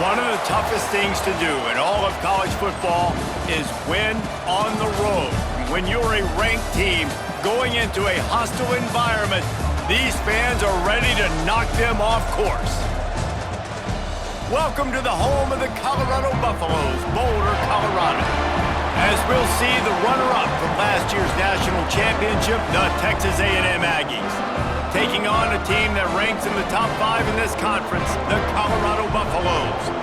One of the toughest things to do in all of college football is win on the road. When you're a ranked team going into a hostile environment, these fans are ready to knock them off course. Welcome to the home of the Colorado Buffaloes, Boulder, Colorado. As we'll see the runner-up from last year's national championship, the Texas A&M Aggies, taking on a team that ranks in the top 5 in this conference, the Colorado Buffaloes.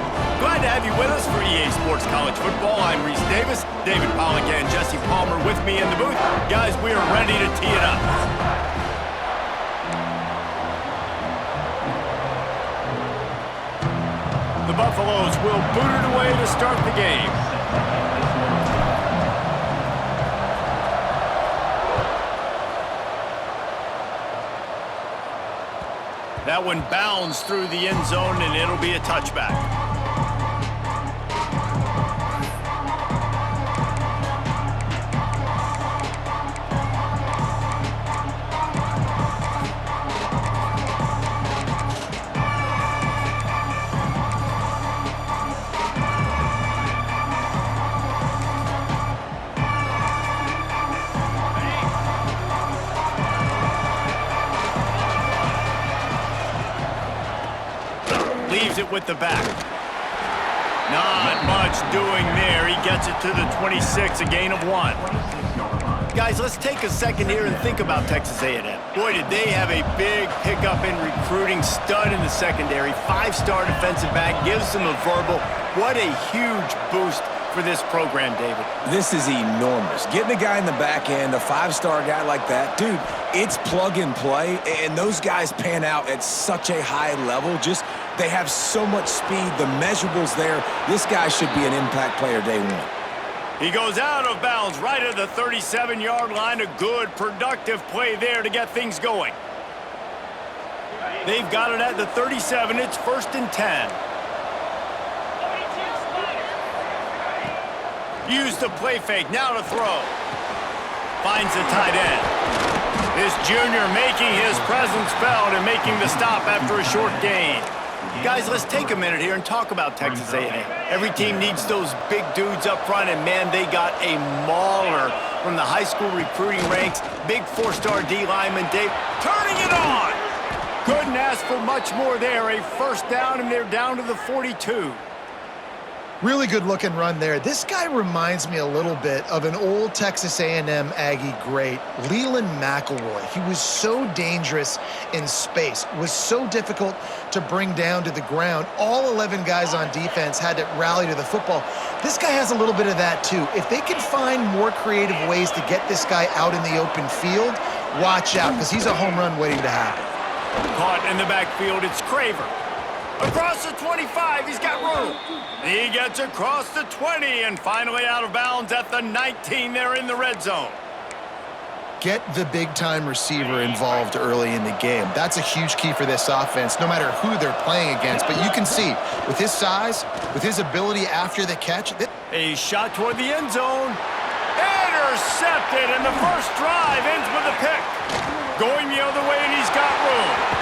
Glad to have you with us for EA Sports College Football. I'm Reese Davis, David Pollack and Jesse Palmer with me in the booth. Guys, we are ready to tee it up. The Buffaloes will boot it away to start the game. That one bounds through the end zone, and it'll be a touchback. Leaves it with the back. Not much doing there. He gets it to the 26, a gain of 1. Guys, let's take a second here and think about Texas A&M. Boy, did they have a big pickup in recruiting. Stud in the secondary. 5-star defensive back. Gives them a verbal. What a huge boost for this program, David. This is enormous. Getting a guy in the back end, a 5-star guy like that, dude, it's plug and play, and those guys pan out at such a high level. Just they have so much speed. The measurables there. This guy should be an impact player day one. He goes out of bounds right at the 37-yard line. A good, productive play there to get things going. They've got it at the 37. It's 1st and 10. Use the play fake, now to throw. Finds the tight end. This junior making his presence felt and making the stop after a short gain. Guys, let's take a minute here and talk about Texas A&M. Every team needs those big dudes up front, and man, they got a mauler from the high school recruiting ranks. Big 4-star D lineman, Dave, turning it on. Couldn't ask for much more there. A first down, and they're down to the 42. Really good-looking run there. This guy reminds me a little bit of an old Texas A&M Aggie great, Leland McElroy. He was so dangerous in space, was so difficult to bring down to the ground. All 11 guys on defense had to rally to the football. This guy has a little bit of that, too. If they can find more creative ways to get this guy out in the open field, watch out, because he's a home run waiting to happen. Caught in the backfield, it's Craver. Across the 25, he's got room. He gets across the 20 and finally out of bounds at the 19 there in the red zone. Get the big-time receiver involved early in the game. That's a huge key for this offense, no matter who they're playing against. But you can see, with his size, with his ability after the catch... A shot toward the end zone. Intercepted, and the first drive ends with a pick. Going the other way, and he's got room.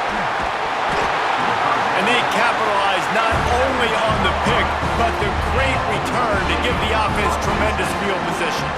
And they capitalize not only on the pick, but the great return to give the offense tremendous field position.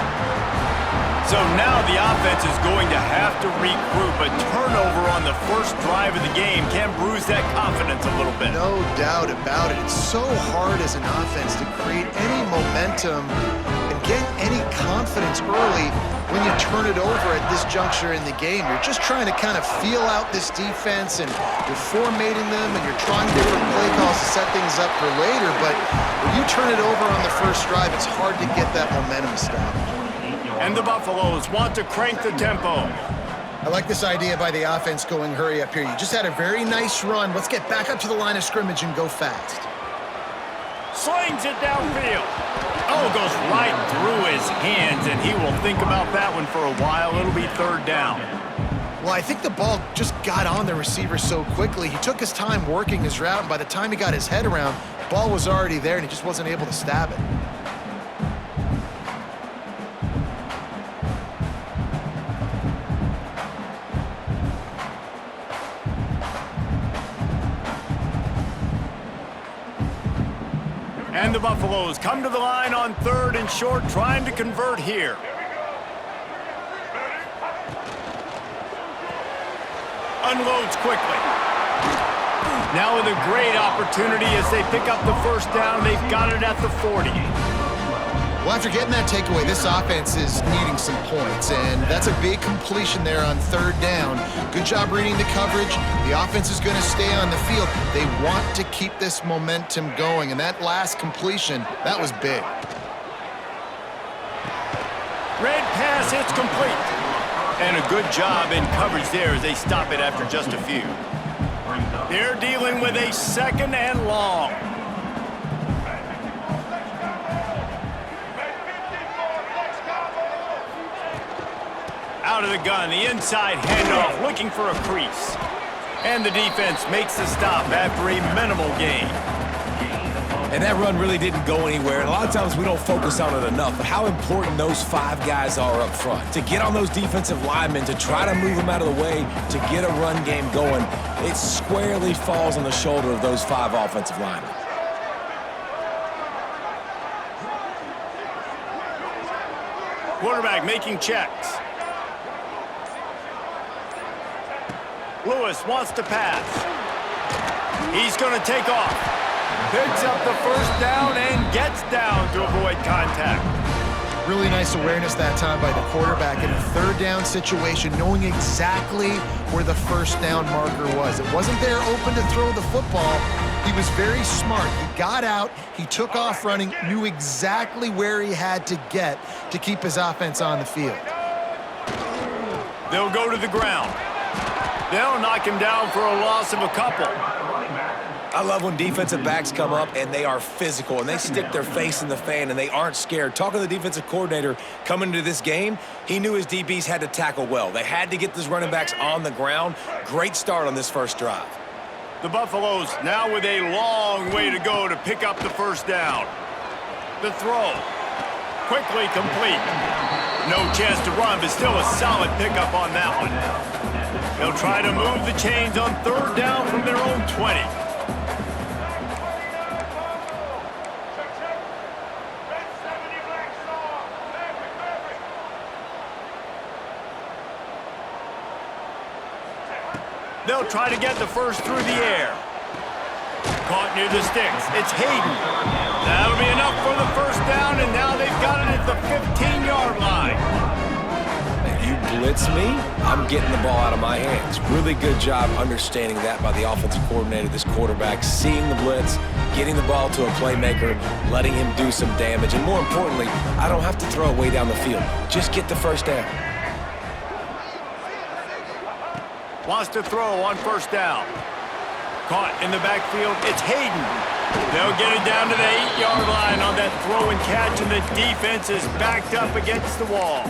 So now the offense is going to have to regroup. A turnover on the first drive of the game can bruise that confidence a little bit. No doubt about it. It's so hard as an offense to create any momentum and get any confidence early when you turn it over at this juncture in the game. You're just trying to kind of feel out this defense, and you're formatting them, and you're trying different play calls to set things up for later. But when you turn it over on the first drive, it's hard to get that momentum established. And the Buffaloes want to crank the tempo. I like this idea by the offense going hurry up here. You just had a very nice run. Let's get back up to the line of scrimmage and go fast. Slings it downfield. Oh, goes right through his hands, and he will think about that one for a while. It'll be 3rd down. Well, I think the ball just got on the receiver so quickly. He took his time working his route, and by the time he got his head around, the ball was already there, and he just wasn't able to stab it. And the Buffaloes come to the line on 3rd and short, trying to convert here. Unloads quickly. Now with a great opportunity as they pick up the first down. They've got it at the 40. Well, after getting that takeaway, this offense is needing some points, and that's a big completion there on 3rd down. Good job reading the coverage. The offense is going to stay on the field. They want to keep this momentum going, and that last completion, that was big. Red pass, it's complete. And a good job in coverage there as they stop it after just a few. They're dealing with a 2nd and long. Out of the gun, the inside handoff, looking for a crease. And the defense makes the stop after a minimal gain. And that run really didn't go anywhere. And a lot of times we don't focus on it enough, but how important those 5 guys are up front. To get on those defensive linemen, to try to move them out of the way, to get a run game going, it squarely falls on the shoulder of those 5 offensive linemen. Quarterback making checks. Lewis wants to pass. He's going to take off. Picks up the first down and gets down to avoid contact. Really nice awareness that time by the quarterback in a 3rd down situation, knowing exactly where the first down marker was. It wasn't there open to throw the football. He was very smart. He got out, he took off running, knew exactly where he had to get to keep his offense on the field. They'll go to the ground. They'll knock him down for a loss of a couple. I love when defensive backs come up and they are physical and they stick their face in the fan and they aren't scared. Talking to the defensive coordinator coming into this game, he knew his DBs had to tackle well. They had to get those running backs on the ground. Great start on this first drive. The Buffaloes now with a long way to go to pick up the first down. The throw. Quickly complete. No chance to run, but still a solid pickup on that one. They'll try to move the chains on 3rd down from their own 20. They'll try to get the first through the air. Caught near the sticks. It's Hayden. That'll be enough for the first down, and now they've got it at the 15-yard line. You blitz me, I'm getting the ball out of my hands. Really good job understanding that by the offensive coordinator, this quarterback, seeing the blitz, getting the ball to a playmaker, letting him do some damage. And more importantly, I don't have to throw it way down the field. Just get the first down. Wants to throw on first down. Caught in the backfield. It's Hayden. They'll get it down to the 8-yard line on that throw and catch, and the defense is backed up against the wall.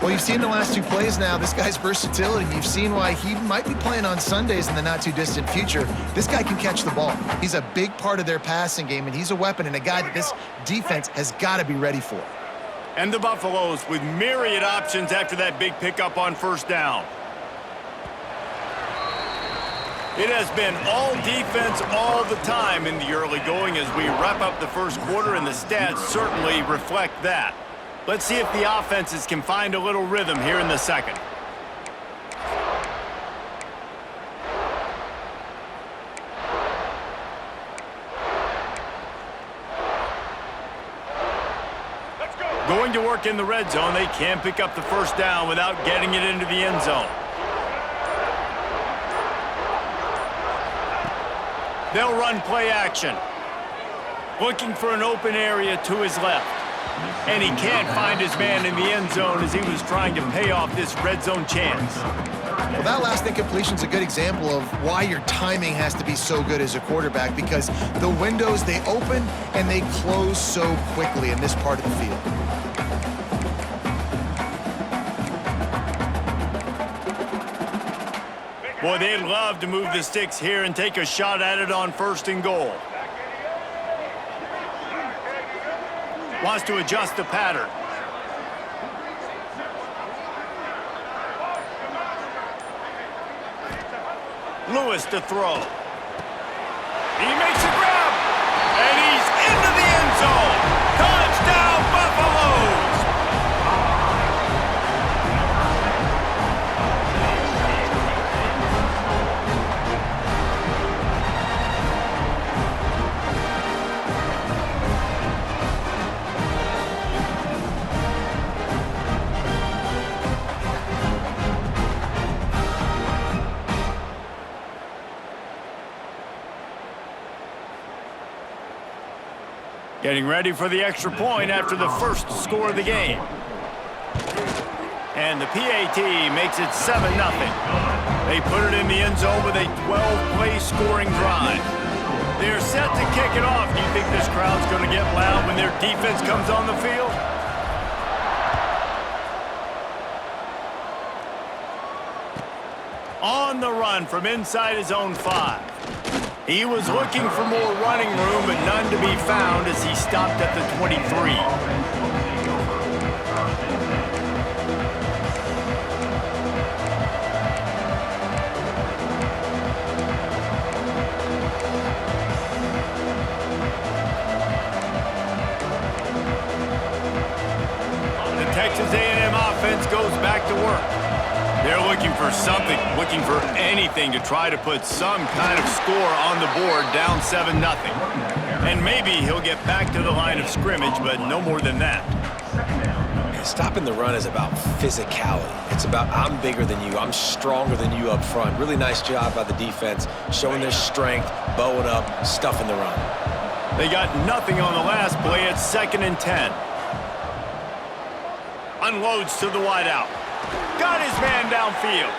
Well, you've seen the last 2 plays now, this guy's versatility. You've seen why he might be playing on Sundays in the not-too-distant future. This guy can catch the ball. He's a big part of their passing game, and he's a weapon and a guy that this defense has got to be ready for. And the Buffaloes with myriad options after that big pickup on first down. It has been all defense all the time in the early going as we wrap up the first quarter, and the stats certainly reflect that. Let's see if the offenses can find a little rhythm here in the second. Going to work in the red zone, they can't pick up the first down without getting it into the end zone. They'll run play action. Looking for an open area to his left. And he can't find his man in the end zone as he was trying to pay off this red zone chance. Well, that last incompletion is a good example of why your timing has to be so good as a quarterback, because the windows, they open and they close so quickly in this part of the field. Boy, they'd love to move the sticks here and take a shot at it on 1st and goal. Wants to adjust the pattern. Lewis to throw. He makes a grab, and he's Getting ready for the extra point after the first score of the game. And the PAT makes it 7-0. They put it in the end zone with a 12-play scoring drive. They're set to kick it off. Do you think this crowd's going to get loud when their defense comes on the field? On the run from inside his own 5. He was looking for more running room, but none to be found as he stopped at the 23. The Texas A&M offense goes back to work. They're looking for something, looking for anything to try to put some kind of score on the board, down 7-0. And maybe he'll get back to the line of scrimmage, but no more than that. Stopping the run is about physicality. It's about I'm bigger than you, I'm stronger than you up front. Really nice job by the defense, showing their strength, bowing up, stuffing the run. They got nothing on the last play. It's 2nd and 10. Unloads to the wideout. Got his man downfield.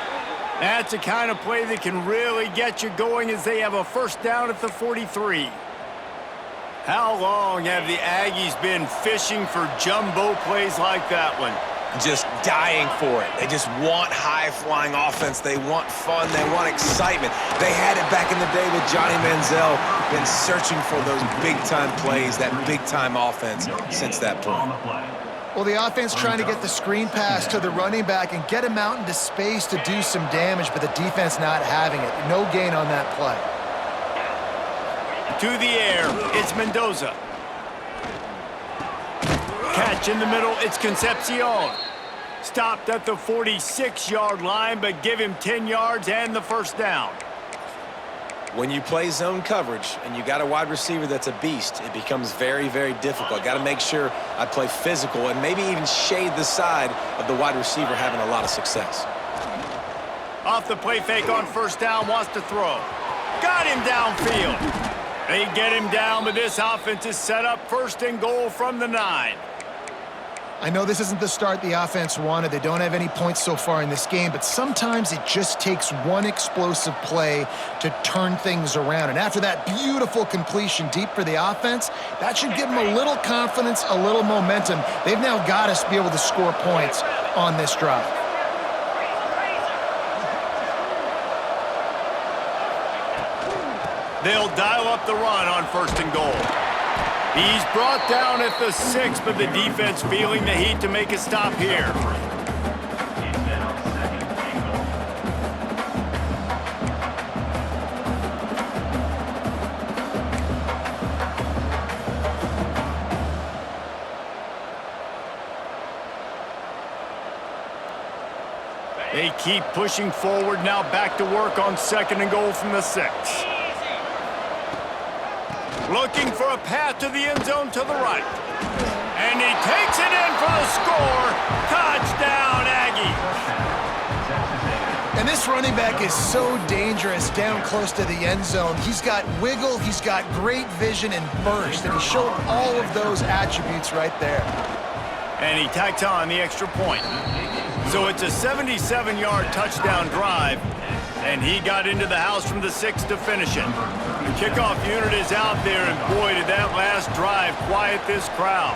That's the kind of play that can really get you going as they have a first down at the 43. How long have the Aggies been fishing for jumbo plays like that one? Just dying for it. They just want high-flying offense. They want fun. They want excitement. They had it back in the day with Johnny Manziel. Been searching for those big-time plays, that big-time offense since that point. Well, the offense trying to get the screen pass to the running back and get him out into space to do some damage, but the defense not having it. No gain on that play. To the air, it's Mendoza. Catch in the middle, it's Concepcion. Stopped at the 46-yard line, but give him 10 yards and the first down. When you play zone coverage and you got a wide receiver that's a beast, it becomes very, very difficult. Got to make sure I play physical and maybe even shade the side of the wide receiver having a lot of success. Off the play fake on first down, wants to throw. Got him downfield. They get him down, but this offense is set up 1st and goal from the 9. I know this isn't the start the offense wanted. They don't have any points so far in this game, but sometimes it just takes one explosive play to turn things around. And after that beautiful completion deep for the offense, that should give them a little confidence, a little momentum. They've now got to be able to score points on this drive. They'll dial up the run on 1st and goal. He's brought down at the 6, but the defense feeling the heat to make a stop here. They keep pushing forward, now back to work on 2nd and goal from the 6. Looking for a path to the end zone to the right. And he takes it in for the score. Touchdown, Aggie. And this running back is so dangerous down close to the end zone. He's got wiggle, he's got great vision and burst, and he showed all of those attributes right there. And he tacks on the extra point. So it's a 77-yard touchdown drive, and he got into the house from the 6 to finish it. The kickoff unit is out there, and boy, did that last drive quiet this crowd.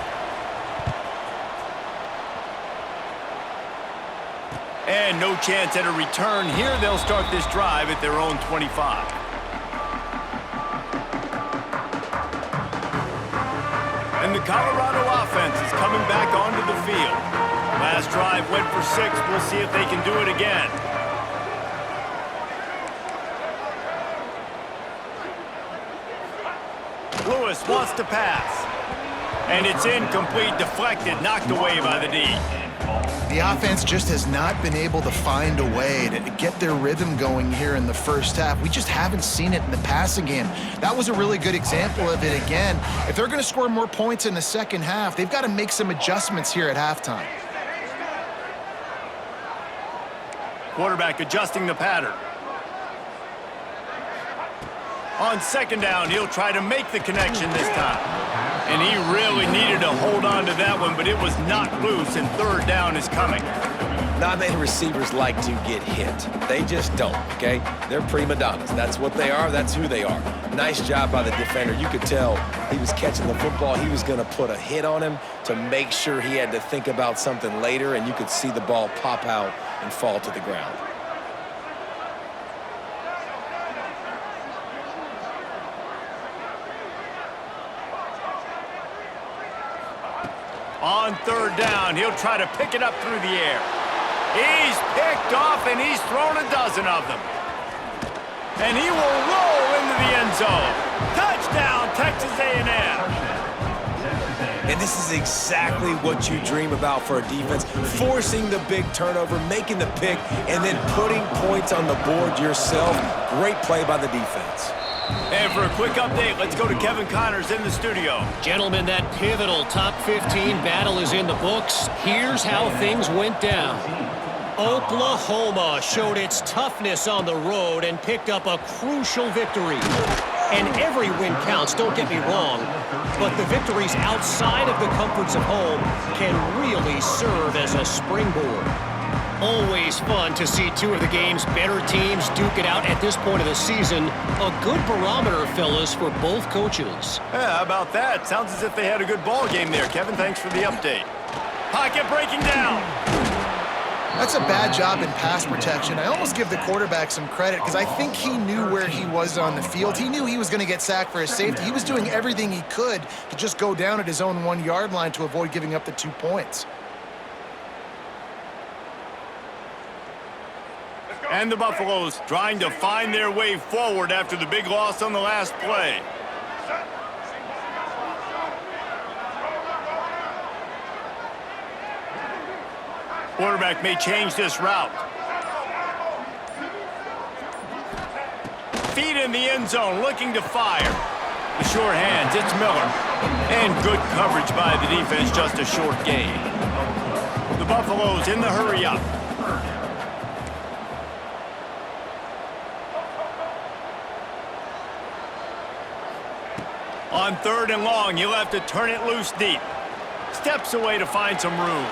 And no chance at a return here. They'll start this drive at their own 25. And the Colorado offense is coming back onto the field. Last drive went for 6. We'll see if they can do it again. Lewis wants to pass. And it's incomplete, deflected, knocked away by the D. The offense just has not been able to find a way to get their rhythm going here in the first half. We just haven't seen it in the passing game. That was a really good example of it again. If they're going to score more points in the second half, they've got to make some adjustments here at halftime. Quarterback adjusting the pattern. On 2nd down, he'll try to make the connection this time. And he really needed to hold on to that one, but it was not loose, and third down is coming. Not many receivers like to get hit. They just don't, okay? They're prima donnas. That's what they are. That's who they are. Nice job by the defender. You could tell he was catching the football. He was going to put a hit on him to make sure he had to think about something later, and you could see the ball pop out and fall to the ground. On third down, he'll try to pick it up through the air. He's picked off, and he's thrown a dozen of them. And he will roll into the end zone. Touchdown, Texas A&M. And this is exactly what you dream about for a defense, forcing the big turnover, making the pick, and then putting points on the board yourself. Great play by the defense. And for a quick update, let's go to Kevin Connors in the studio. Gentlemen, that pivotal top 15 battle is in the books. Here's how things went down. Oklahoma showed its toughness on the road and picked up a crucial victory. And every win counts, don't get me wrong, but the victories outside of the comforts of home can really serve as a springboard. Always fun to see two of the game's better teams duke it out at this point of the season. A good barometer, fellas, for both coaches. Yeah, how about that? Sounds as if they had a good ball game there. Kevin, thanks for the update. Pocket breaking down. That's a bad job in pass protection. I almost give the quarterback some credit because I think he knew where he was on the field. He knew he was going to get sacked for his safety. He was doing everything he could to just go down at his own 1 yard line to avoid giving up the 2 points. And the Buffaloes trying to find their way forward after the big loss on the last play. Quarterback may change this route. Feet in the end zone, looking to fire. The short hands, it's Miller. And good coverage by the defense, just a short gain. The Buffaloes in the hurry up. On third and long, you'll have to turn it loose deep. Steps away to find some room.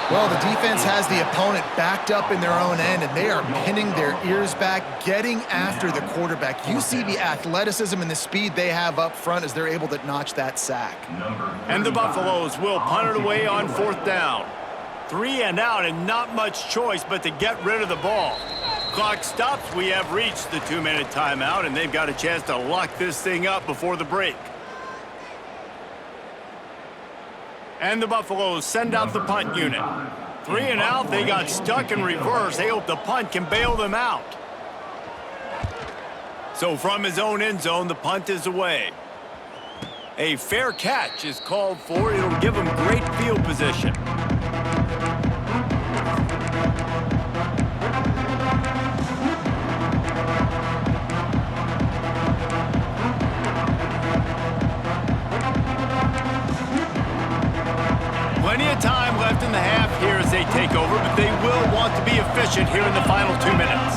Well, the defense has the opponent backed up in their own end, and they are pinning their ears back, getting after the quarterback. You see the athleticism and the speed they have up front as they're able to notch that sack. And the Buffaloes will punt it away on fourth down. 3 and out, and not much choice but to get rid of the ball. Clock stops. We have reached the 2-minute timeout, and they've got a chance to lock this thing up before the break. And the Buffaloes send out the punt unit. 3 and out, they got stuck in reverse. They hope the punt can bail them out. So from his own end zone, the punt is away. A fair catch is called for. It'll give him great field position. Plenty of time left in the half here as they take over, but they will want to be efficient here in the final 2 minutes.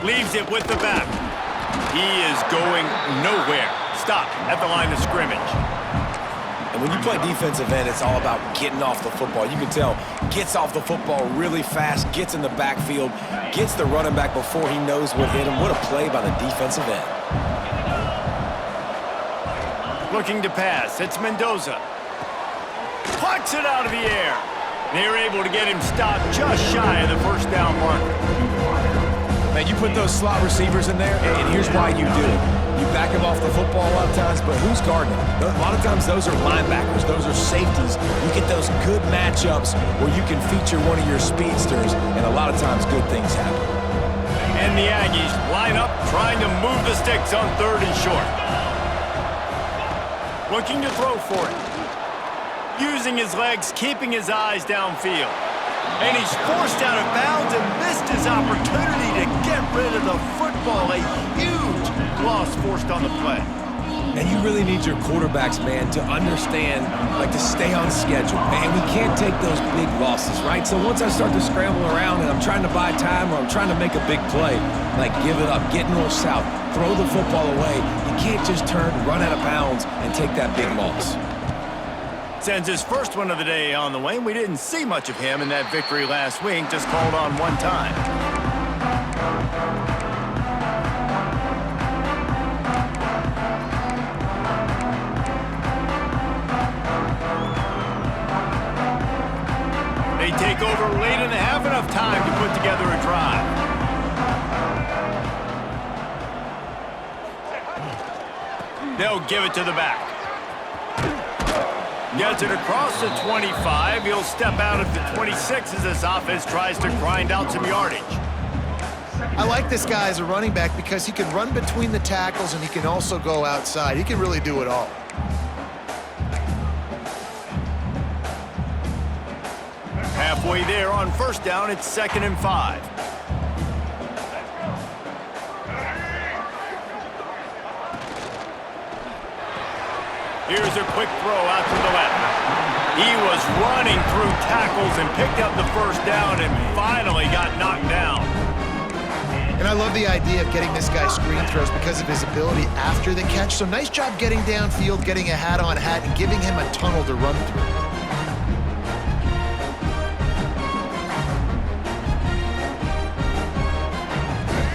Leaves it with the back. He is going nowhere. Stop at the line of scrimmage. And when you play defensive end, it's all about getting off the football. You can tell, gets off the football really fast, gets in the backfield, gets the running back before he knows what hit him. What a play by the defensive end. Looking to pass, it's Mendoza. Plucks it out of the air. They're able to get him stopped just shy of the first down marker. Man, you put those slot receivers in there, and here's why you do it. You back them off the football a lot of times, but who's guarding them? A lot of times those are linebackers, those are safeties. You get those good matchups where you can feature one of your speedsters, and a lot of times good things happen. And the Aggies line up trying to move the sticks on third and short. Looking to throw for it. Using his legs, keeping his eyes downfield. And he's forced out of bounds and missed his opportunity to get rid of the football. A huge loss forced on the play. And you really need your quarterbacks, man, to understand, like, to stay on schedule. And we can't take those big losses, right? So once I start to scramble around and I'm trying to buy time or I'm trying to make a big play, like, give it up, get north-south, throw the football away. You can't just turn, run out of bounds, and take that big loss. Sends his first one of the day on the way. We didn't see much of him in that victory last week, just called on one time. They take over late in the half, enough time to put together a drive. They'll give it to the back. Gets it across the 25. He'll step out at the 26 as this offense tries to grind out some yardage. I like this guy as a running back because he can run between the tackles and he can also go outside. He can really do it all. Halfway there on first down, it's 2nd and 5. Here's a quick throw out to the left. He was running through tackles and picked up the first down and finally got knocked down. And I love the idea of getting this guy screen throws because of his ability after the catch. So nice job getting downfield, getting a hat-on-hat, and giving him a tunnel to run through.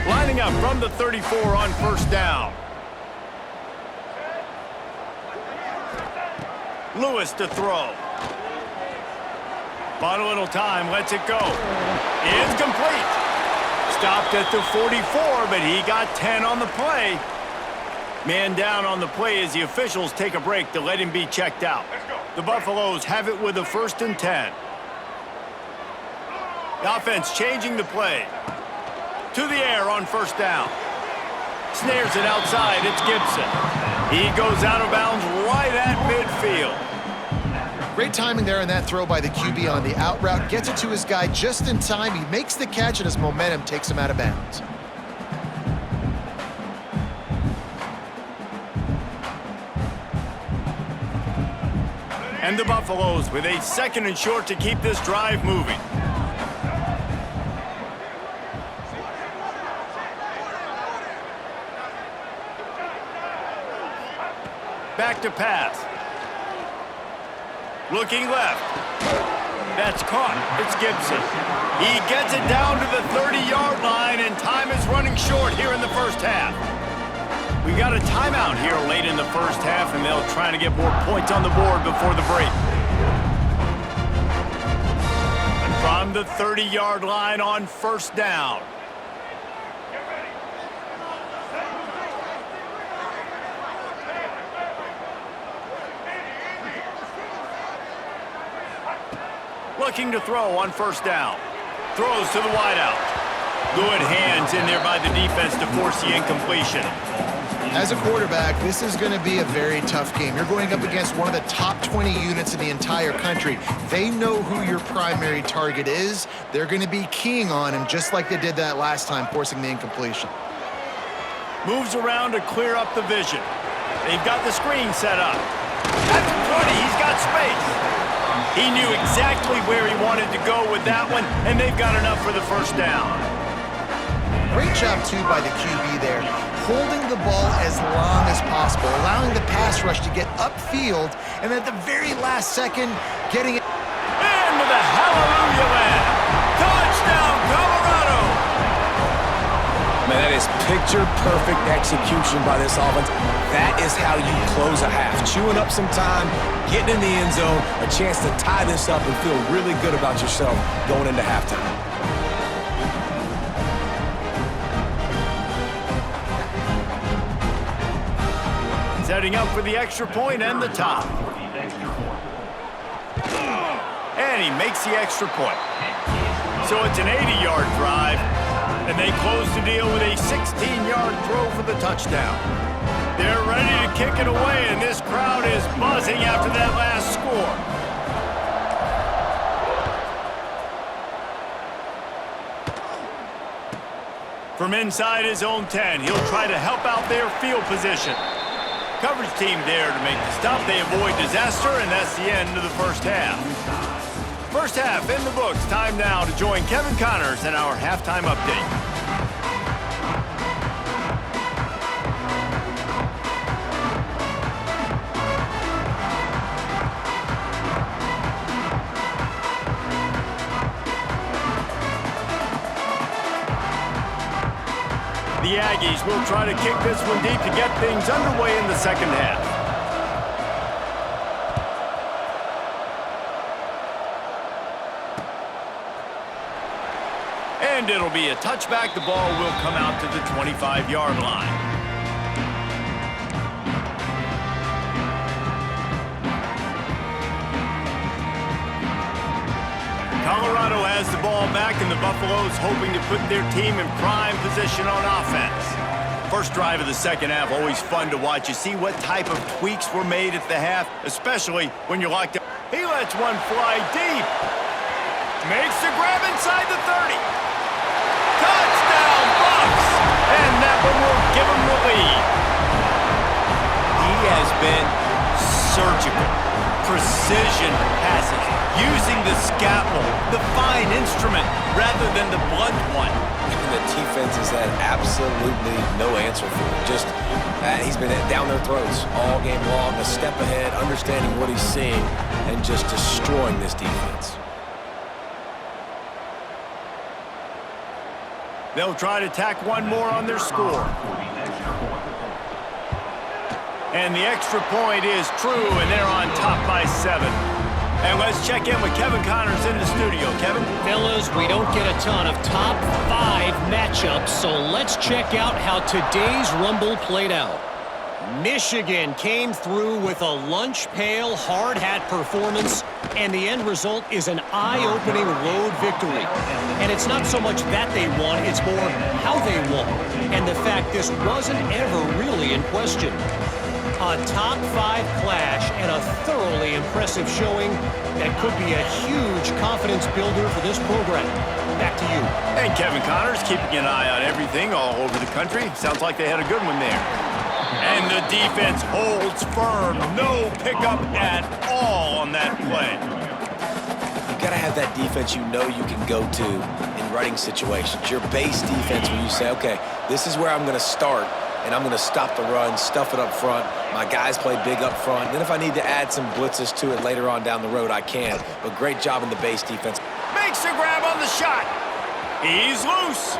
Lining up from the 34 on first down. Lewis to throw. Bought a little time, lets it go. It's complete. Stopped at the 44, but he got 10 on the play. Man down on the play as the officials take a break to let him be checked out. The Buffaloes have it with a 1st and 10. The offense changing the play. To the air on first down. Snares it outside, it's Gibson. He goes out of bounds right at midfield. Great timing there on that throw by the QB on the out route. Gets it to his guy just in time. He makes the catch, and his momentum takes him out of bounds. And the Buffaloes with a 2nd and short to keep this drive moving. Back to pass. Looking left. That's caught. It's Gibson. He gets it down to the 30-yard line, and time is running short here in the first half. We got a timeout here late in the first half, and they'll try to get more points on the board before the break. From the 30-yard line on first down. Looking to throw on first down. Throws to the wideout. Good hands in there by the defense to force the incompletion. As a quarterback, this is going to be a very tough game. You're going up against one of the top 20 units in the entire country. They know who your primary target is. They're going to be keying on him just like they did that last time, forcing the incompletion. Moves around to clear up the vision. They've got the screen set up. At the 20, he's got space. He knew exactly where he wanted to go with that one, and they've got enough for the first down. Great job, too, by the QB there, holding the ball as long as possible, allowing the pass rush to get upfield, and at the very last second, getting it into the hallelujah land. Touchdown, Colorado! Man, that is picture-perfect execution by this offense. That is how you close a half. Chewing up some time, getting in the end zone, a chance to tie this up and feel really good about yourself going into halftime. Setting up for the extra point and the tie. And he makes the extra point. So it's an 80-yard drive, and they close the deal with a 16-yard throw for the touchdown. They're ready to kick it away, and this crowd is buzzing after that last score. From inside his own 10, he'll try to help out their field position. Coverage team there to make the stop. They avoid disaster, and that's the end of the first half. First half in the books. Time now to join Kevin Connors in our halftime update. The Aggies will try to kick this one deep to get things underway in the second half. And it'll be a touchback. The ball will come out to the 25-yard line. Colorado has the ball back, and the Buffaloes hoping to put their team in prime position on offense. First drive of the second half, always fun to watch. You see what type of tweaks were made at the half, especially when you're locked up. He lets one fly deep. Makes the grab inside the 30. Touchdown, Bucs! And that one will give him the lead. He has been surgical. Precision passes, using the scalpel, the fine instrument, rather than the blunt one. And the defense has had absolutely no answer for him. Just, he's been down their throats all game long, a step ahead, understanding what he's seeing, and just destroying this defense. They'll try to tack one more on their score. And the extra point is true, and they're on top by 7. And let's check in with Kevin Connors in the studio. Kevin? Fellas, we don't get a ton of top 5 matchups, so let's check out how today's Rumble played out. Michigan came through with a lunch pail hard hat performance, and the end result is an eye-opening road victory. And it's not so much that they won, it's more how they won, and the fact this wasn't ever really in question. A top 5 clash and a thoroughly impressive showing that could be a huge confidence builder for this program. Back to you. And Kevin Connors keeping an eye on everything all over the country. Sounds like they had a good one there. And the defense holds firm. No pickup at all on that play. You got to have that defense you know you can go to in running situations. Your base defense where you say, okay, this is where I'm going to start, and I'm going to stop the run, stuff it up front. My guys play big up front. Then if I need to add some blitzes to it later on down the road, I can. But great job in the base defense. Makes a grab on the shot. He's loose.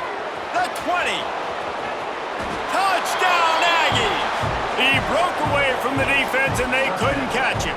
The 20. Touchdown, Aggies. He broke away from the defense, and they couldn't catch him.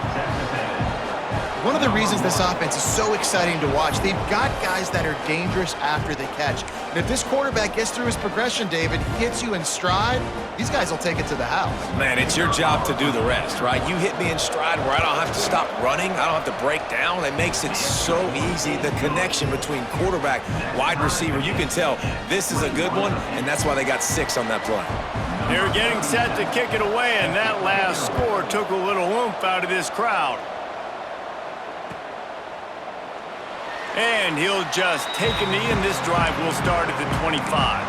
One of the reasons this offense is so exciting to watch, they've got guys that are dangerous after the catch. And if this quarterback gets through his progression, David, hits you in stride, these guys will take it to the house. Man, it's your job to do the rest, right? You hit me in stride where I don't have to stop running. I don't have to break down. It makes it so easy. The connection between quarterback, wide receiver, you can tell this is a good one, and that's why they got 6 on that play. They're getting set to kick it away, and that last score took a little oomph out of this crowd. And he'll just take a knee, and this drive will start at the 25.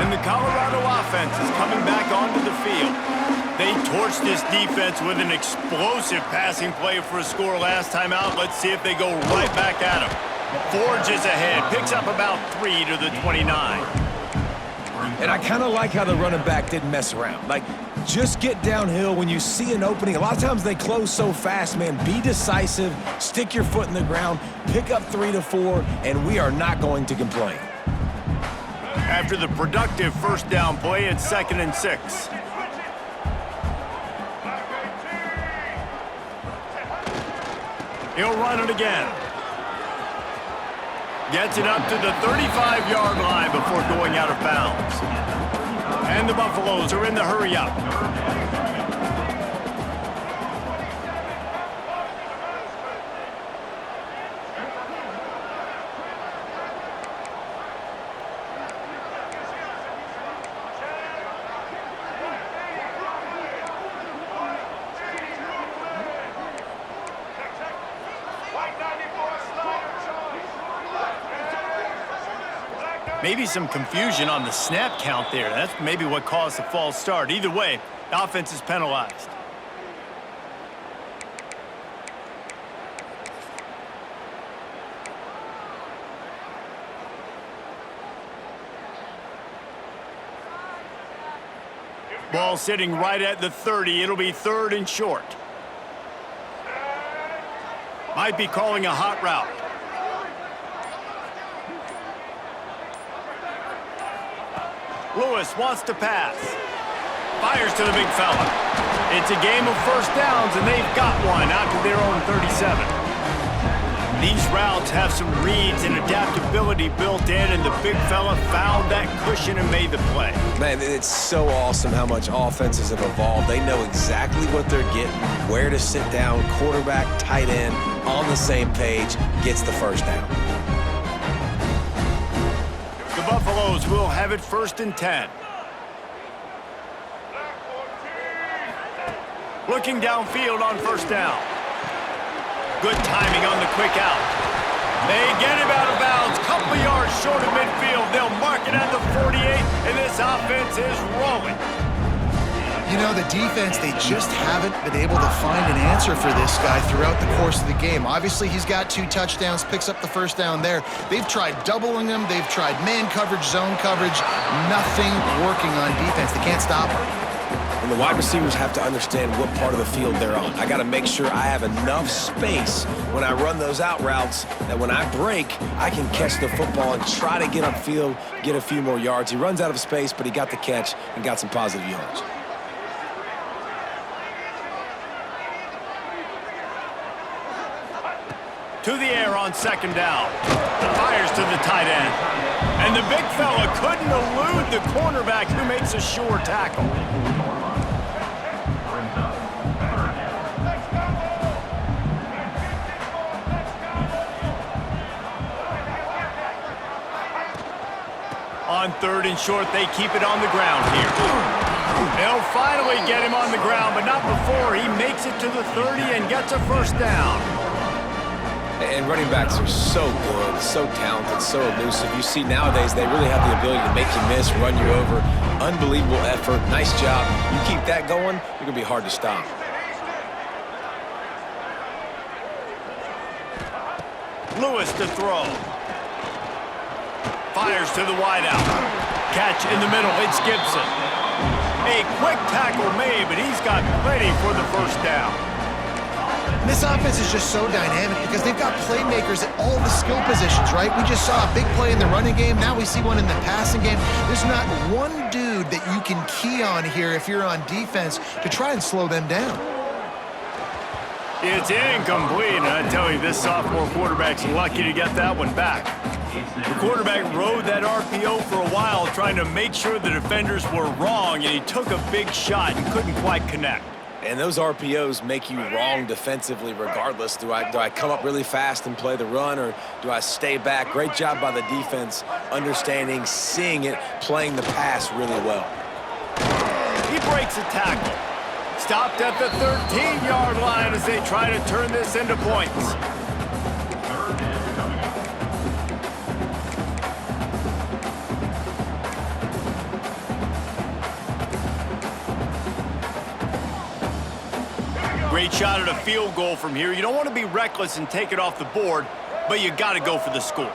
And the Colorado offense is coming back onto the field. They torched this defense with an explosive passing play for a score last time out. Let's see if they go right back at him. Forges ahead, picks up about 3 to the 29. And I kind of like how the running back didn't mess around. Like, just get downhill when you see an opening. A lot of times they close so fast, man. Be decisive, stick your foot in the ground, pick up 3 to 4, and we are not going to complain. After the productive first down play, it's 2nd and 6. He'll run it again. Gets it up to the 35-yard line before going out of bounds. And the Buffaloes are in the hurry-up. Maybe some confusion on the snap count there. That's maybe what caused the false start. Either way, the offense is penalized. Ball sitting right at the 30. It'll be 3rd and short. Might be calling a hot route. Lewis wants to pass. Fires to the big fella. It's a game of first downs, and they've got one out to their own 37. These routes have some reads and adaptability built in, and the big fella found that cushion and made the play. Man, it's so awesome how much offenses have evolved. They know exactly what they're getting, where to sit down, quarterback, tight end, on the same page, gets the first down. The Buffaloes will have it 1st and 10. Looking downfield on 1st down. Good timing on the quick out. They get him out of bounds. Couple of yards short of midfield. They'll mark it at the 48, and this offense is rolling. You know, the defense, they just haven't been able to find an answer for this guy throughout the course of the game. Obviously, he's got 2 touchdowns, picks up the first down there. They've tried doubling him. They've tried man coverage, zone coverage. Nothing working on defense. They can't stop him. And the wide receivers have to understand what part of the field they're on. I got to make sure I have enough space when I run those out routes that when I break, I can catch the football and try to get upfield, get a few more yards. He runs out of space, but he got the catch and got some positive yards. To the air on 2nd down. Fires to the tight end. And the big fella couldn't elude the cornerback who makes a sure tackle. On 3rd and short, they keep it on the ground here. They'll finally get him on the ground, but not before he makes it to the 30 and gets a first down. And running backs are so good, so talented, so elusive. You see nowadays they really have the ability to make you miss, run you over. Unbelievable effort. Nice job. You keep that going, you're going to be hard to stop. Lewis to throw. Fires to the wideout. Catch in the middle. It's Gibson. A quick tackle made, but he's got plenty for the first down. And this offense is just so dynamic because they've got playmakers at all the skill positions, right? We just saw a big play in the running game. Now we see one in the passing game. There's not one dude that you can key on here if you're on defense to try and slow them down. It's incomplete, and I tell you, this sophomore quarterback's lucky to get that one back. The quarterback rode that RPO for a while, trying to make sure the defenders were wrong, and he took a big shot and couldn't quite connect. And those RPOs make you wrong defensively regardless. Do I come up really fast and play the run, or do I stay back? Great job by the defense, understanding, seeing it, playing the pass really well. He breaks a tackle. Stopped at the 13-yard line as they try to turn this into points. Great shot at a field goal from here. You don't want to be reckless and take it off the board, but you got to go for the score.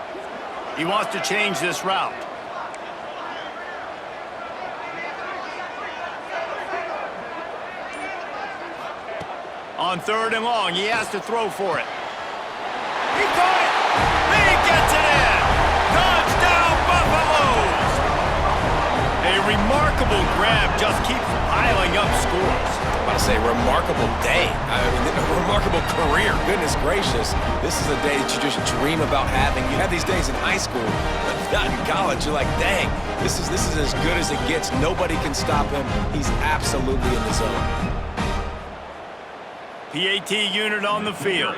He wants to change this route. On 3rd and long, he has to throw for it. He caught it! He gets it in! Touchdown, Buffaloes! A remarkable grab just keeps piling up scores. I'm about to say, remarkable day. I mean, a remarkable career. Goodness gracious. This is a day that you just dream about having. You have these days in high school, but not in college. You're like, dang, this is as good as it gets. Nobody can stop him. He's absolutely in the zone. PAT unit on the field.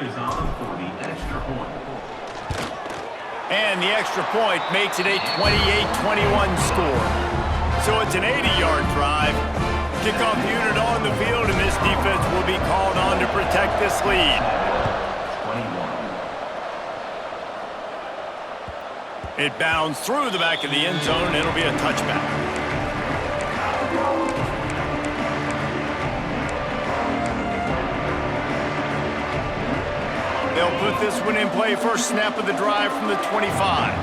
And the extra point makes it a 28-21 score. So it's an 80-yard drive. Kickoff unit on the field, and this defense will be called on to protect this lead. It bounds through the back of the end zone, and it'll be a touchback. They'll put this one in play first snap of the drive from the 25.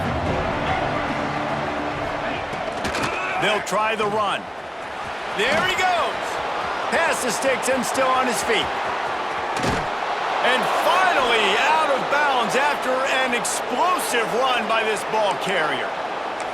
They'll try the run. There he goes. Pass the sticks and still on his feet. And finally out of bounds after an explosive run by this ball carrier.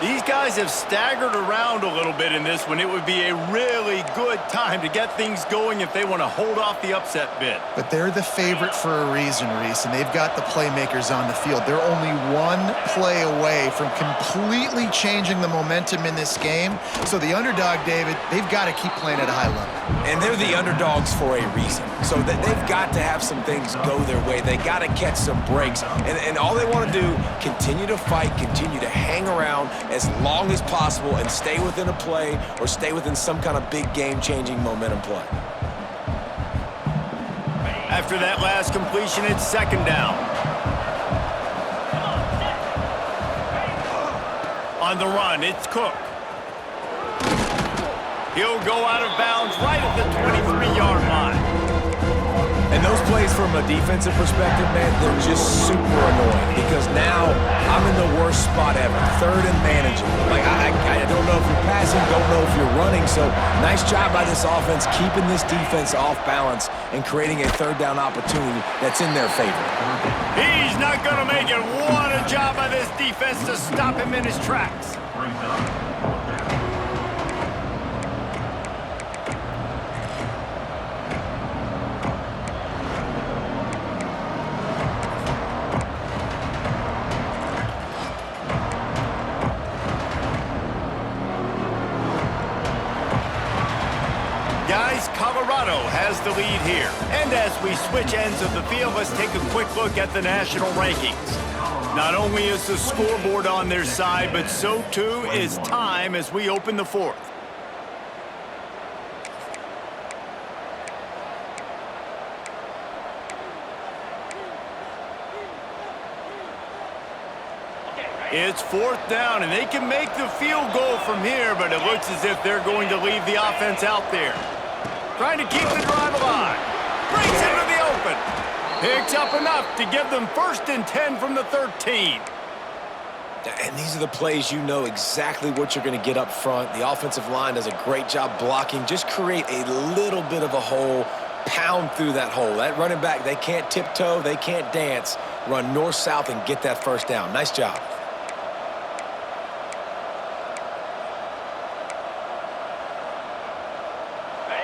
These guys have staggered around a little bit in this one. It would be a really good time to get things going if they want to hold off the upset bid. But they're the favorite for a reason, Reese, and they've got the playmakers on the field. They're only one play away from completely changing the momentum in this game. So the underdog, David, they've got to keep playing at a high level. And they're the underdogs for a reason. So they've got to have some things go their way. They got to catch some breaks. And all they want to do, continue to fight, continue to hang around as long as possible and stay within a play or stay within some kind of big game-changing momentum play. After that last completion, it's second down. On the run, it's Cook. He'll go out of bounds right at the 23-yard line. And those plays from a defensive perspective, man, they're just super annoying because now I'm in the worst spot ever, third and manageable. Like, I don't know if you're passing, don't know if you're running, so nice job by this offense keeping this defense off balance and creating a third down opportunity that's in their favor. He's not going to make it. What a job by this defense to stop him in his tracks. Colorado has the lead here. And as we switch ends of the field, let's take a quick look at the national rankings. Not only is the scoreboard on their side, but so too is time as we open the fourth. It's fourth down, and they can make the field goal from here, but it looks as if they're going to leave the offense out there. Trying to keep the drive alive. Breaks into the open. Picks up enough to give them 1st and 10 from the 13. And these are the plays you know exactly what you're going to get up front. The offensive line does a great job blocking. Just create a little bit of a hole. Pound through that hole. That running back, they can't tiptoe. They can't dance. Run north-south and get that first down. Nice job.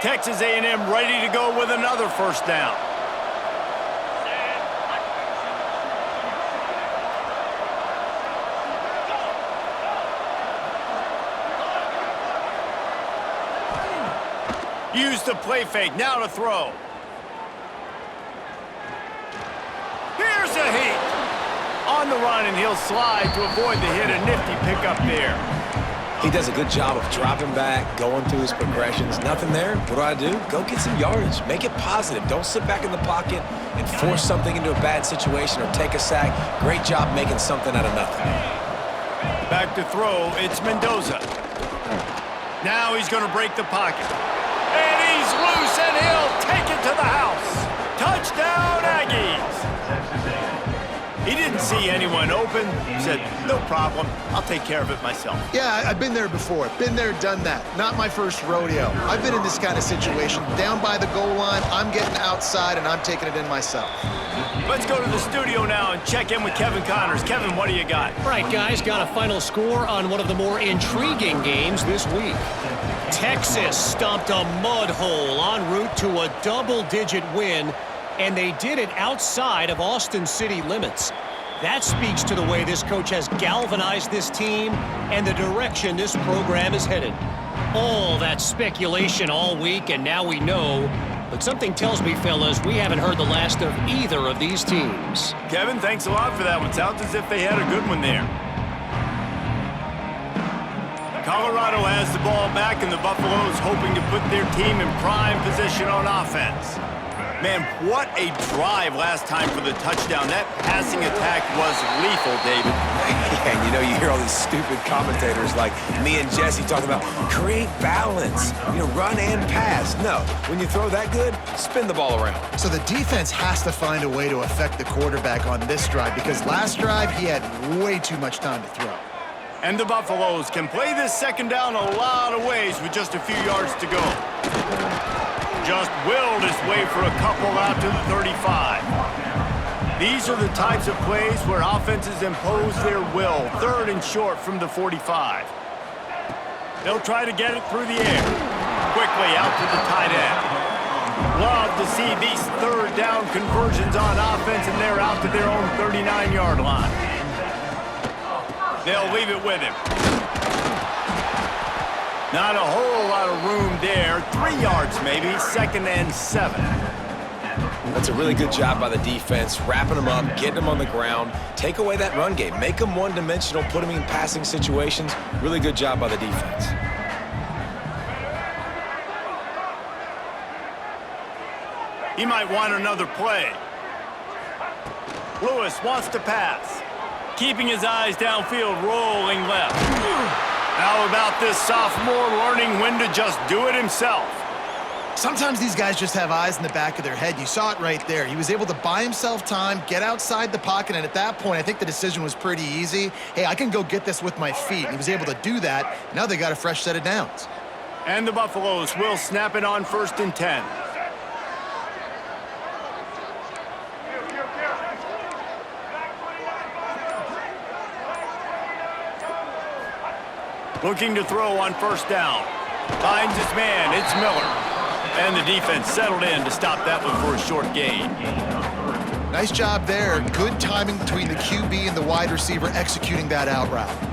Texas A&M ready to go with another first down. Use the play fake, now to throw. Here's a heat. On the run, and he'll slide to avoid the hit. A nifty pickup there. He does a good job of dropping back, going through his progressions. Nothing there. What do? Go get some yardage. Make it positive. Don't sit back in the pocket and force something into a bad situation or take a sack. Great job making something out of nothing. Back to throw. It's Mendoza. Now he's going to break the pocket. And he's loose, and he'll take it to the house. Touchdown, Aggies. He didn't see anyone open. Said, no problem. I'll take care of it myself. Yeah, I've been there before. Been there, done that. Not my first rodeo. I've been in this kind of situation. Down by the goal line, I'm getting outside, and I'm taking it in myself. Let's go to the studio now and check in with Kevin Connors. Kevin, what do you got? All right, guys, got a final score on one of the more intriguing games this week. Texas stomped a mud hole en route to a double-digit win, and they did it outside of Austin city limits. That speaks to the way this coach has galvanized this team and the direction this program is headed. All that speculation all week, and now we know. But something tells me, fellas, we haven't heard the last of either of these teams. Kevin, thanks a lot for that one. Sounds as if they had a good one there. Colorado has the ball back, and the Buffaloes hoping to put their team in prime position on offense. Man, what a drive last time for the touchdown. That passing attack was lethal, David. And you know, you hear all these stupid commentators like me and Jesse talking about create balance, run and pass. No, when you throw that good, spin the ball around. So the defense has to find a way to affect the quarterback on this drive because last drive he had way too much time to throw. And the Buffaloes can play this second down a lot of ways with just a few yards to go. Just willed his way for a couple out to the 35. These are the types of plays where offenses impose their will. 3rd and short from the 45. They'll try to get it through the air. Quickly out to the tight end. Love to see these 3rd down conversions on offense, and they're out to their own 39-yard line. They'll leave it with him. Not a whole lot of room there. 3 yards maybe, 2nd and 7. That's a really good job by the defense, wrapping them up, getting them on the ground. Take away that run game. Make them one-dimensional, put them in passing situations. Really good job by the defense. He might want another play. Lewis wants to pass. Keeping his eyes downfield, rolling left. How about this sophomore learning when to just do it himself? Sometimes these guys just have eyes in the back of their head. You saw it right there. He was able to buy himself time, get outside the pocket, and at that point, I think the decision was pretty easy. Hey, I can go get this with my feet. And he was able to do that. Now they got a fresh set of downs. And the Buffaloes will snap it on 1st and 10. Looking to throw on 1st down. Finds his man. It's Miller. And the defense settled in to stop that one for a short gain. Nice job there. Good timing between the QB and the wide receiver executing that out route.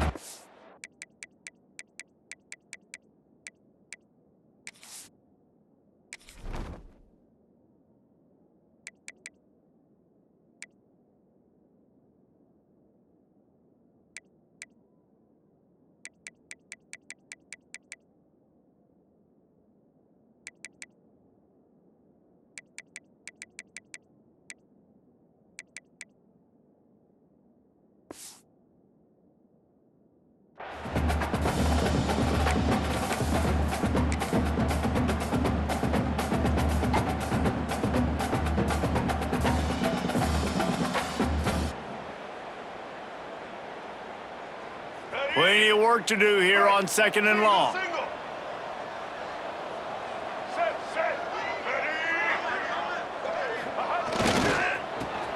Plenty of work to do here on 2nd and long.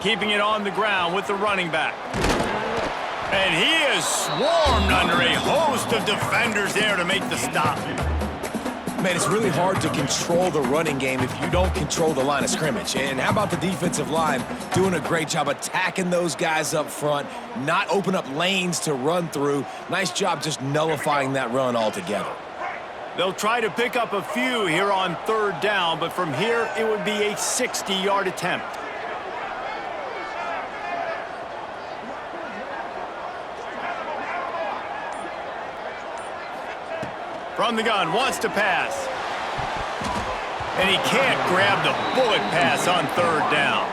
Keeping it on the ground with the running back. And he is swarmed under a host of defenders there to make the stop. Man, it's really hard to control the running game if you don't control the line of scrimmage. And how about the defensive line doing a great job attacking those guys up front, not open up lanes to run through. Nice job just nullifying that run altogether. They'll try to pick up a few here on 3rd down, but from here it would be a 60-yard attempt. From the gun, wants to pass. And he can't grab the bullet pass on 3rd down.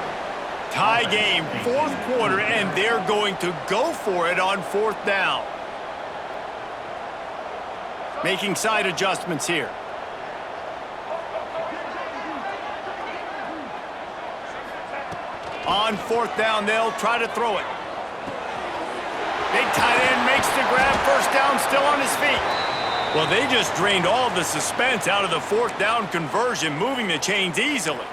Tie game, 4th quarter, and they're going to go for it on 4th down. Making side adjustments here. On 4th down, they'll try to throw it. Big tight end makes the grab, 1st down, still on his feet. Well, they just drained all the suspense out of the 4th down conversion, moving the chains easily.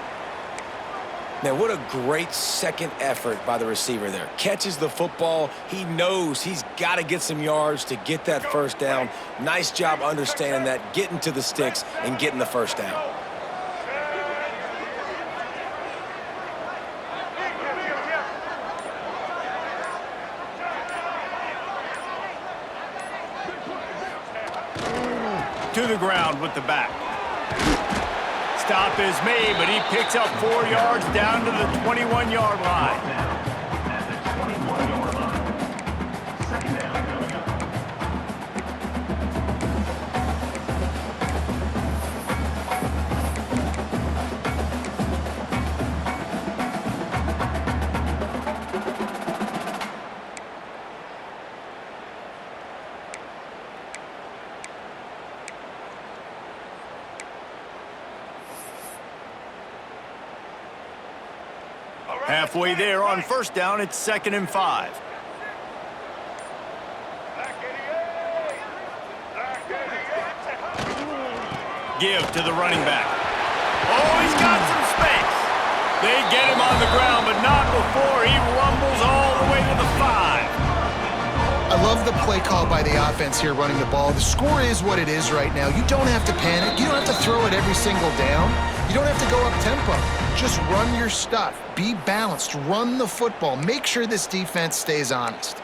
Now, what a great second effort by the receiver there. Catches the football. He knows he's got to get some yards to get that 1st down. Nice job understanding that, getting to the sticks and getting the 1st down. To the ground with the back. Stop is made, but he picks up 4 yards down to the 21-yard line. Halfway there on first down, it's 2nd and 5. Give to the running back. Oh, he's got some space. They get him on the ground, but not before he rumbles all the way to the 5. I love the play call by the offense here running the ball. The score is what it is right now. You don't have to panic. You don't have to throw it every single down. You don't have to go up tempo. Just run your stuff. Be balanced. Run the football. Make sure this defense stays honest.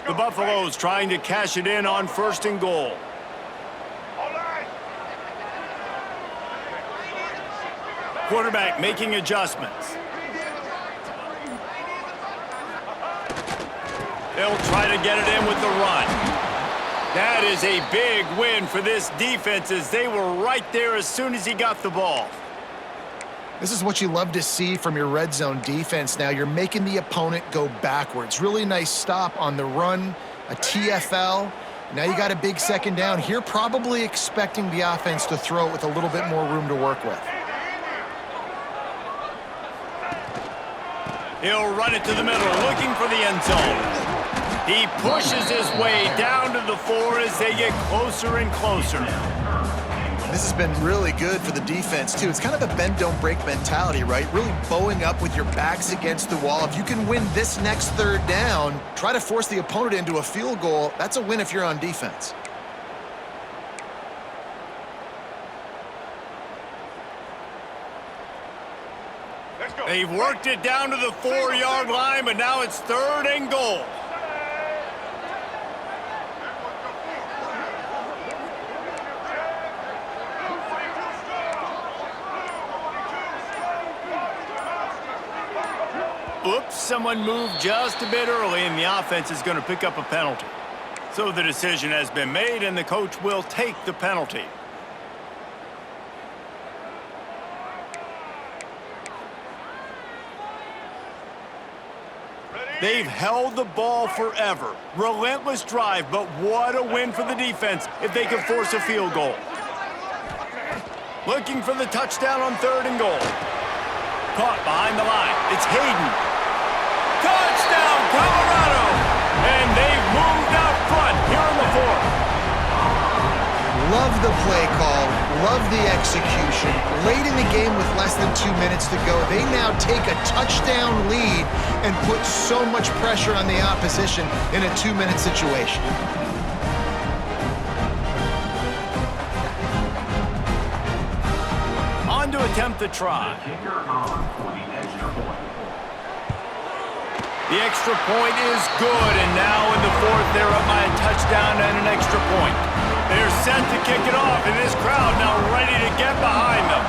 The Buffaloes trying to cash it in on 1st and goal. Quarterback making adjustments. They'll try to get it in with the run. That is a big win for this defense as they were right there as soon as he got the ball. This is what you love to see from your red zone defense now. You're making the opponent go backwards. Really nice stop on the run, a TFL. Now you got a big 2nd down. Here probably expecting the offense to throw it with a little bit more room to work with. He'll run it to the middle, looking for the end zone. He pushes his way down to the 4 as they get closer and closer. This has been really good for the defense, too. It's kind of a bend-don't-break mentality, right? Really bowing up with your backs against the wall. If you can win this next 3rd down, try to force the opponent into a field goal. That's a win if you're on defense. They've worked it down to the 4-yard line, but now it's 3rd and goal. Oops, someone moved just a bit early, and the offense is going to pick up a penalty. So the decision has been made, and the coach will take the penalty. They've held the ball forever. Relentless drive, but what a win for the defense if they can force a field goal. Looking for the touchdown on 3rd and goal. Caught behind the line. It's Hayden. Touchdown, Colorado! And they've moved out front here in the 4th. Love the play call, love the execution. Late in the game with less than 2 minutes to go, they now take a touchdown lead and put so much pressure on the opposition in a 2-minute situation. On to attempt the try. The extra point is good, and now in the 4th, they're up by a touchdown and an extra point. They're set to kick it off, and this crowd now ready to get behind them.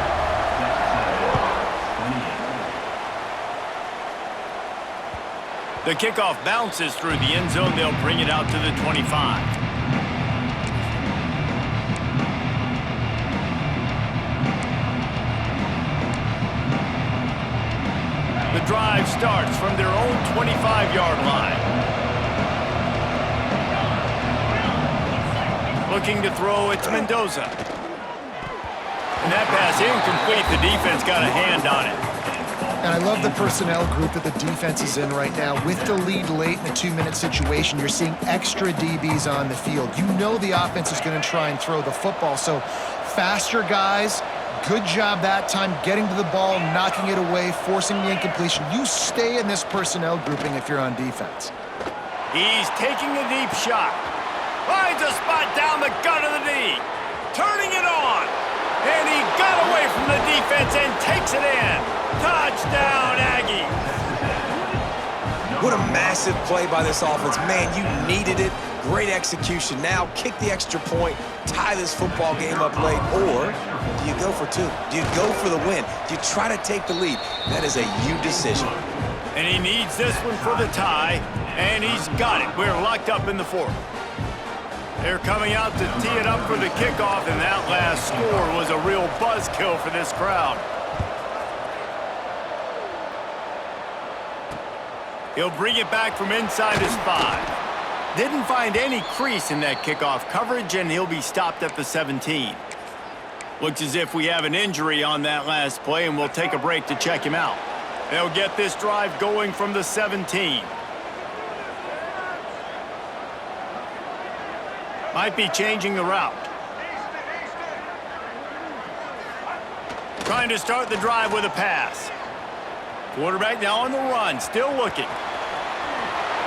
The kickoff bounces through the end zone. They'll bring it out to the 25. The drive starts from their own 25-yard line. Looking to throw, it's Mendoza. And that pass incomplete. The defense got a hand on it. And I love the personnel group that the defense is in right now. With the lead late in a 2-minute situation, you're seeing extra DBs on the field. You know the offense is going to try and throw the football. So faster guys, good job that time getting to the ball, knocking it away, forcing the incompletion. You stay in this personnel grouping if you're on defense. He's taking a deep shot. Finds a spot down the gut of the knee. Turning it on. And he got away from the defense and takes it in. Touchdown, Aggie. What a massive play by this offense. Man, you needed it. Great execution. Now kick the extra point, tie this football game up late, or do you go for 2? Do you go for the win? Do you try to take the lead? That is a you decision. And he needs this one for the tie, and he's got it. We're locked up in the 4th. They're coming out to tee it up for the kickoff, and that last score was a real buzzkill for this crowd. He'll bring it back from inside his 5. Didn't find any crease in that kickoff coverage, and he'll be stopped at the 17. Looks as if we have an injury on that last play, and we'll take a break to check him out. They'll get this drive going from the 17. Might be changing the route. Trying to start the drive with a pass. Quarterback now on the run, still looking.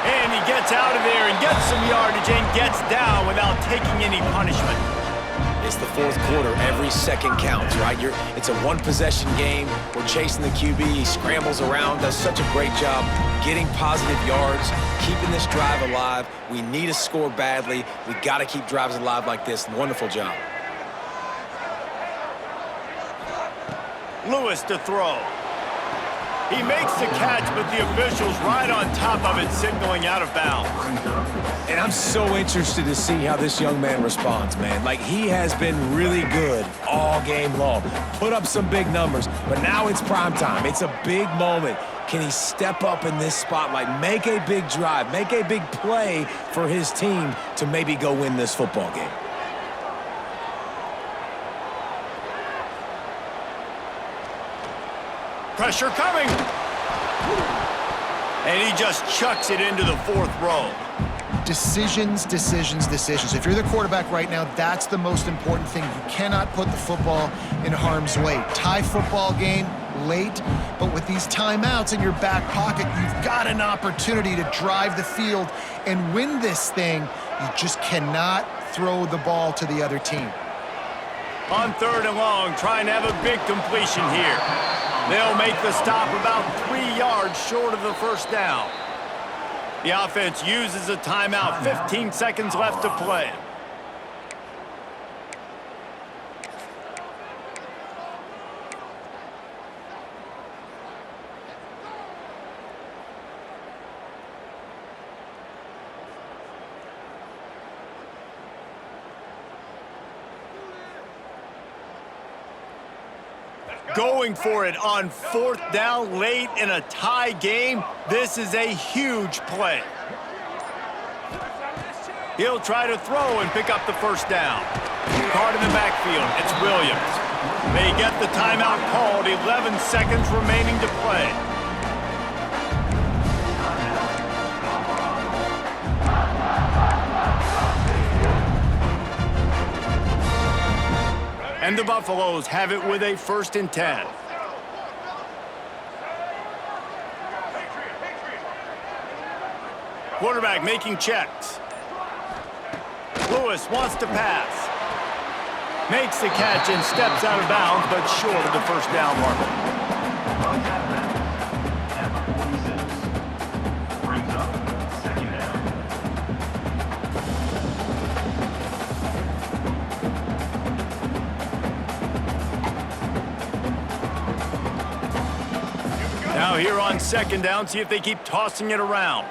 And he gets out of there and gets some yardage and gets down without taking any punishment. It's the fourth quarter. Every second counts, right? It's a one-possession game. We're chasing the QB. He scrambles around, does such a great job getting positive yards, keeping this drive alive. We need a score badly. We got to keep drives alive like this. Wonderful job. Lewis to throw. He makes the catch, but the official's right on top of it, signaling out of bounds. And I'm so interested to see how this young man responds, man. Like, he has been really good all game long. Put up some big numbers, but now it's prime time. It's a big moment. Can he step up in this spotlight, make a big drive, make a big play for his team to maybe go win this football game? Pressure coming. And he just chucks it into the 4th row. Decisions, decisions, decisions. If you're the quarterback right now, that's the most important thing. You cannot put the football in harm's way. Tie football game late, but with these timeouts in your back pocket, you've got an opportunity to drive the field and win this thing. You just cannot throw the ball to the other team. On 3rd and long, trying to have a big completion here. They'll make the stop about 3 yards short of the first down. The offense uses a timeout. 15 seconds left to play. Going for it on 4th down late in a tie game. This is a huge play. He'll try to throw and pick up the first down. Card in the backfield. It's Williams. They get the timeout called. 11 seconds remaining to play. And the Buffaloes have it with a 1st and 10. Quarterback making checks. Lewis wants to pass. Makes the catch and steps out of bounds, but short of the first down marker. Now here on 2nd down, see if they keep tossing it around.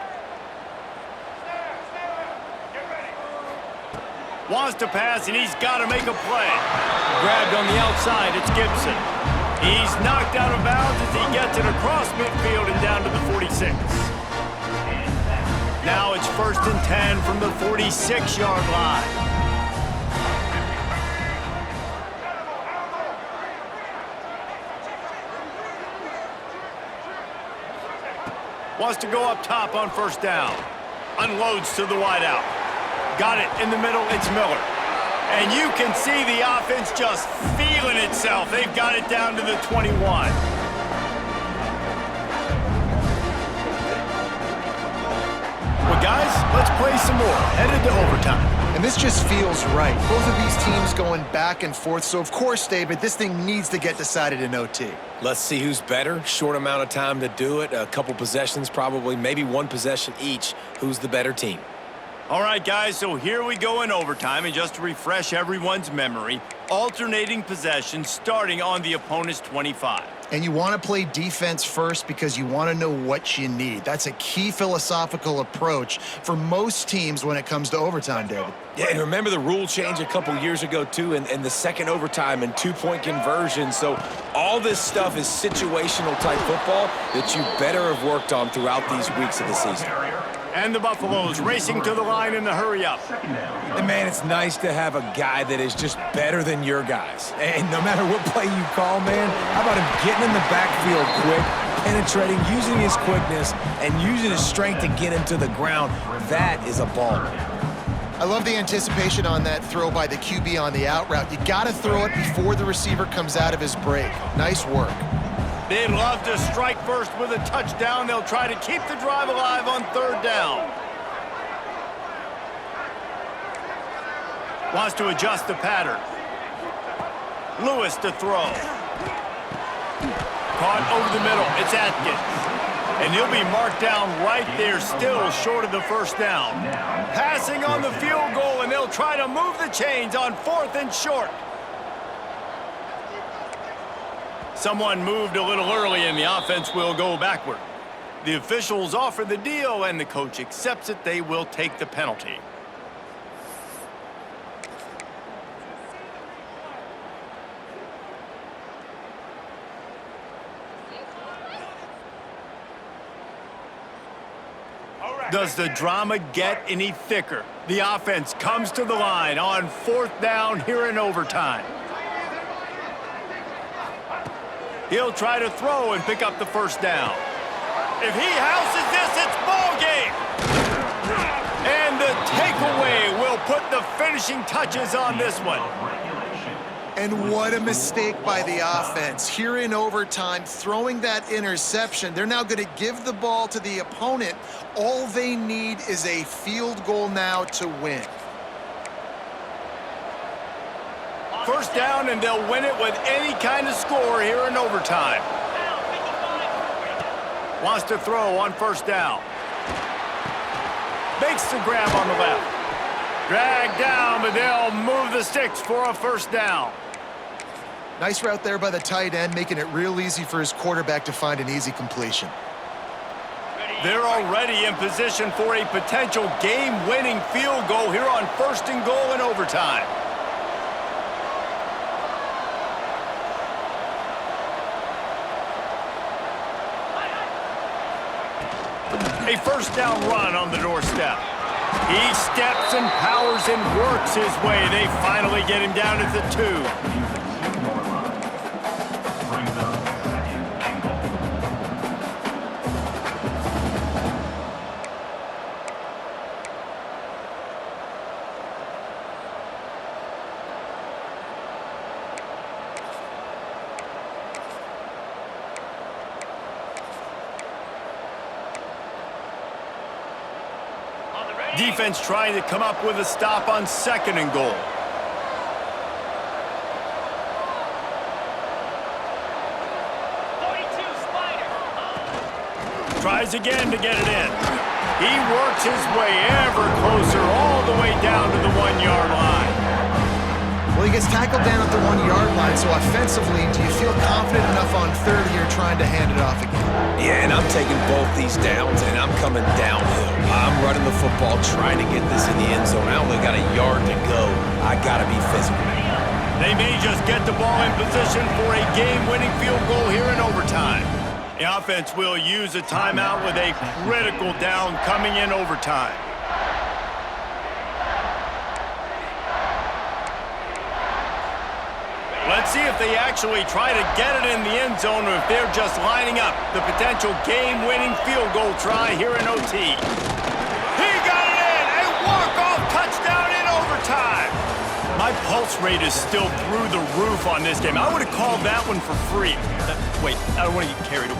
Wants to pass, and he's got to make a play. Grabbed on the outside, it's Gibson. He's knocked out of bounds as he gets it across midfield and down to the 46. Now it's 1st and 10 from the 46-yard line. Wants to go up top on 1st down. Unloads to the wideout. Got it in the middle, it's Miller. And you can see the offense just feeling itself. They've got it down to the 21. Well, guys, let's play some more. Headed to overtime. And this just feels right. Both of these teams going back and forth. So, of course, David, this thing needs to get decided in OT. Let's see who's better. Short amount of time to do it. A couple possessions probably, maybe one possession each. Who's the better team? All right, guys, so here we go in overtime. And just to refresh everyone's memory, alternating possessions starting on the opponent's 25. And you want to play defense first because you want to know what you need. That's a key philosophical approach for most teams when it comes to overtime, David. Yeah, and remember the rule change a couple years ago, too, and the second overtime and two-point conversion. So all this stuff is situational type football that you better have worked on throughout these weeks of the season. And the Buffaloes racing to the line in the hurry-up. And, man, it's nice to have a guy that is just better than your guys. And no matter what play you call, man, how about him getting in the backfield quick, penetrating, using his quickness, and using his strength to get him to the ground? That is a ball. I love the anticipation on that throw by the QB on the out route. You got to throw it before the receiver comes out of his break. Nice work. They'd love to strike first with a touchdown. They'll try to keep the drive alive on third down. Wants to adjust the pattern. Lewis to throw. Caught over the middle. It's Atkins. And he'll be marked down right there, still short of the first down. Passing on the field goal, and they'll try to move the chains on 4th and short. Someone moved a little early, and the offense will go backward. The officials offer the deal, and the coach accepts it. They will take the penalty. Does the drama get any thicker? The offense comes to the line on 4th down here in overtime. He'll try to throw and pick up the first down. If he houses this, it's ball game. And the takeaway will put the finishing touches on this one. And what a mistake by the offense. Here in overtime, throwing that interception, they're now going to give the ball to the opponent. All they need is a field goal now to win. First down, and they'll win it with any kind of score here in overtime. Wants to throw on first down. Makes the grab on the left. Dragged down, but they'll move the sticks for a first down. Nice route there by the tight end, making it real easy for his quarterback to find an easy completion. They're already in position for a potential game-winning field goal here on 1st and goal in overtime. A first down run on the doorstep. He steps and powers and works his way. They finally get him down at the 2. Defense trying to come up with a stop on 2nd and goal. Tries again to get it in. He works his way ever closer all the way down to the 1-yard line. Well, he gets tackled down at the 1-yard line, so offensively, do you feel confident enough on 3rd here trying to hand it off again? Yeah, and I'm taking both these downs, and I'm coming downhill. I'm running the football, trying to get this in the end zone. I only got a yard to go. I got to be physical. They may just get the ball in position for a game-winning field goal here in overtime. The offense will use a timeout with a critical down coming in overtime. Let's see if they actually try to get it in the end zone or if they're just lining up the potential game-winning field goal try here in OT. He got it in! A walk-off touchdown in overtime! My pulse rate is still through the roof on this game. I would have called that one for free. Wait, I don't want to get carried away.